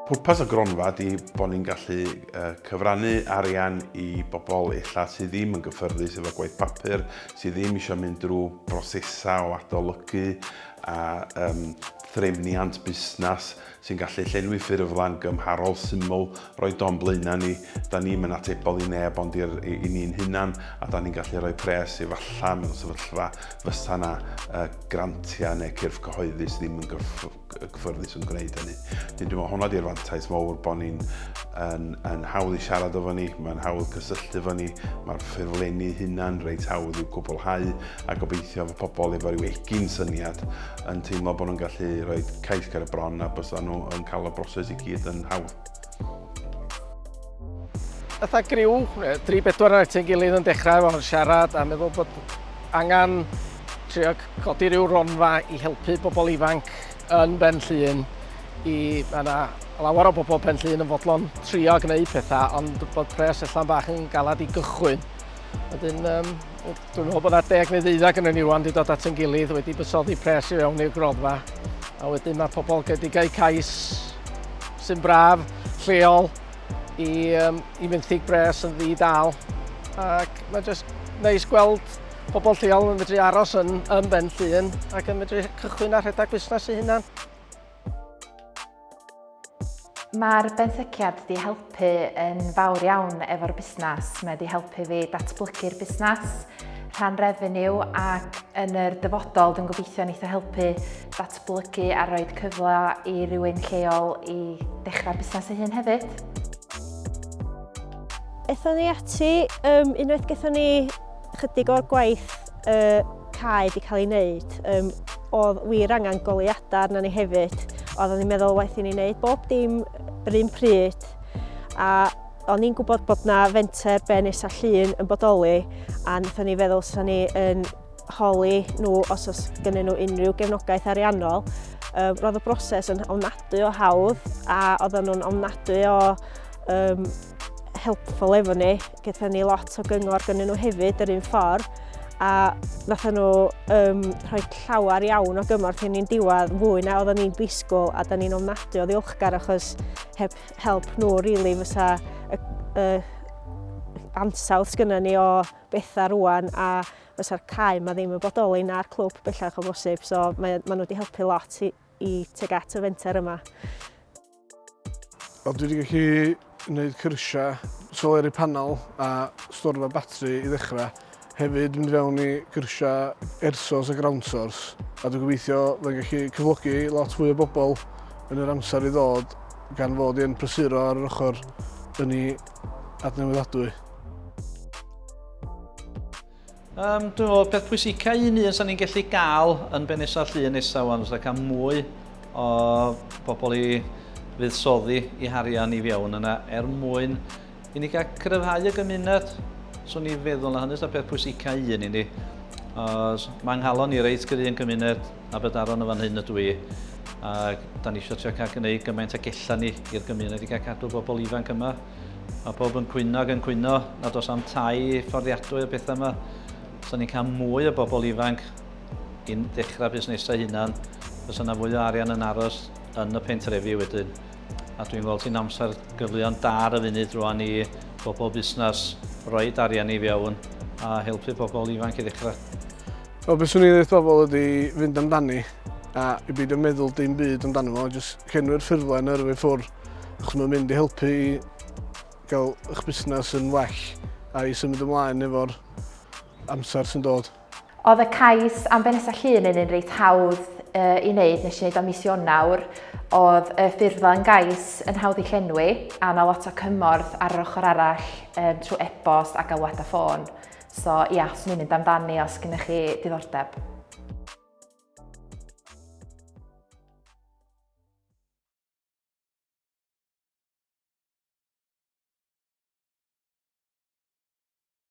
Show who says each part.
Speaker 1: Pwrpas y gronfa ydy bod ni'n gallu cyfrannu arian I bobl illa sydd ddim yn gyffyrddus efo gwaith papur, sydd ddim eisiau mynd drwy brosesau o adolygu a threfniant busnes sy'n gallu llenwi ffurflen gymharol syml, rhoi don blaenau ni. Da ni'n mynd atebol I neb ond I ni'n hunan a da ni'n gallu rhoi pres I falla mewn sefyllfa fysa na grantiau neu cyrff cyhoeddus ddim yn gyffyrddus yn gwneud hynny. Dwi'n meddwl hwnna di'r fantais mawr bod ni'n hawdd I siarad efo ni, mae'n hawdd cysylltu efo ni, mae'r ffurflenni hunan reit hawdd i'w gwblhau a gobeithio efo pobl efo ryw egin syniad yn teimlo bod nhw'n gallu rhoi cais ger y bron a bysa nhw yn cael y broses I gyd yn hawdd.
Speaker 2: Ytha griw, 3-4 ar eich gilydd yn dechrau efo'n siarad a meddwl bod angen trio codi ryw ronfa I helpu bobl ifanc yn Ben Llŷn I yna lawer o bobl Ben Llŷn yn fodlon trio gwneud pethau ond bod pres allan bach yn galad I gychwyn. Wedyn, dwi'n meddwl bod 10 neu 12 yn y niwan wedi dod at yn gilydd wedi bysoddi pres I fewn i'r gronfa a wedyn mae pobl wedi cael cais sy'n braf, lleol I menthyg bres yn ddi-dal ac mae jyst neis gweld pobl lleol yn medru aros yn Ben Llŷn ac yn medru cychwyn ar rhedeg busnes I hunan.
Speaker 3: Mae'r benthyciad wedi helpu yn fawr iawn efo'r busnes. Mae wedi helpu fi datblygu'r busnes, rhan revenue ac yn yr dyfodol dwi'n gobeithio wneith o helpu datblygu a rhoi cyfle I rywun lleol I dechrau busnes ei hun hefyd.
Speaker 4: Ethon ni ati, unwaith gaethon ni chydig o'r gwaith cae wedi cael ei wneud, oedd wir angen goleuadau arna ni hefyd. Oedden ni'n meddwl waith I ni wneud bob dim yr un pryd a o'n i'n gwybod bod na fenter Ben Nesa Llŷn yn bodoli a wnaethon ni feddwl sa'n ni yn holi nhw os oes gennyn nhw unrhyw gefnogaeth ariannol. Roedd y broses yn ofnadwy o hawdd a oedden nhw'n ofnadwy o helpful efo ni. Gaethon ni lot o gyngor gennyn nhw hefyd yr un ffordd a nathon nhw rhoi llawer iawn o gymorth I ni'n diwedd fwy na oedden ni'n disgwyl a da ni'n ofnadwy o ddiolchgar achos heb help nhw rili fysa ansawdd sgynnon ni o bethau rwan a fysa'r cae ma ddim yn bodoli na'r clwb bellach o bosib so ma nhw wedi helpu lot I teg at y fenter yma.
Speaker 5: Dwi wedi gallu gwneud cyrsiau, soleri panel a storfa batri I ddechrau. Hefyd mynd fewn I cyrsiau ersos a ground source a dwi'n gobeithio fe'n gallu cyflogi lot fwy o bobl yn yr amser I ddod gan fod i'n prysuro ar yr ochr yn I adnewyddadwy.
Speaker 6: Dwi'n meddwl peth pwysicau un sa'n ni'n gallu gael yn Ben Nesa Llŷn nesa wan, fysa cael mwy o bobl I fuddsoddi I harian I fewn yna mwyn I ni gael cryfhau y gymuned. So ni feddwl na hynny yw'r peth pwysicau un I ni. Mae'n nghalon I reit gyda'n gymuned a bydaron o fan hyn ydw I. A da ni eisiau cael gwneud gymaint ag ella ni i'r gymuned I gael cadw bobl ifanc yma. Mae pob yn cwyno ac yn cwyno nad oes am tai fforddiadwy y bethau yma. So ni'n cael mwy o bobl ifanc i'n dechrau busnesau hunan. Fysa yna fwy o arian yn aros yn y pentrefi wedyn. A dwi'n gweld sy'n amser gyfleon da ar y funud rwan I bobl busnes rhoi arian I fewn a helpu bobl ifanc I ddechrau.
Speaker 5: Beth swn i'n dweud bobl ydy fynd amdani a I beidio meddwl dim byd amdano fo, jyst cenwyr ffurflen ar y ffwrdd achos mae'n mynd I helpu I gael eich busnes yn well a I symud ymlaen efo'r amser sy'n dod.
Speaker 3: Oedd y cais am Ben Nesa Llŷn yn un reit hawdd I wneud, nes I wneud am mis Ionawr. Oedd y ffurflen gais yn hawdd I llenwi a yna lot o cymorth ar yr ochr arall trwy e-bost a galwad a ffôn. So ia, swn i'n mynd amdani os gennych chi diddordeb.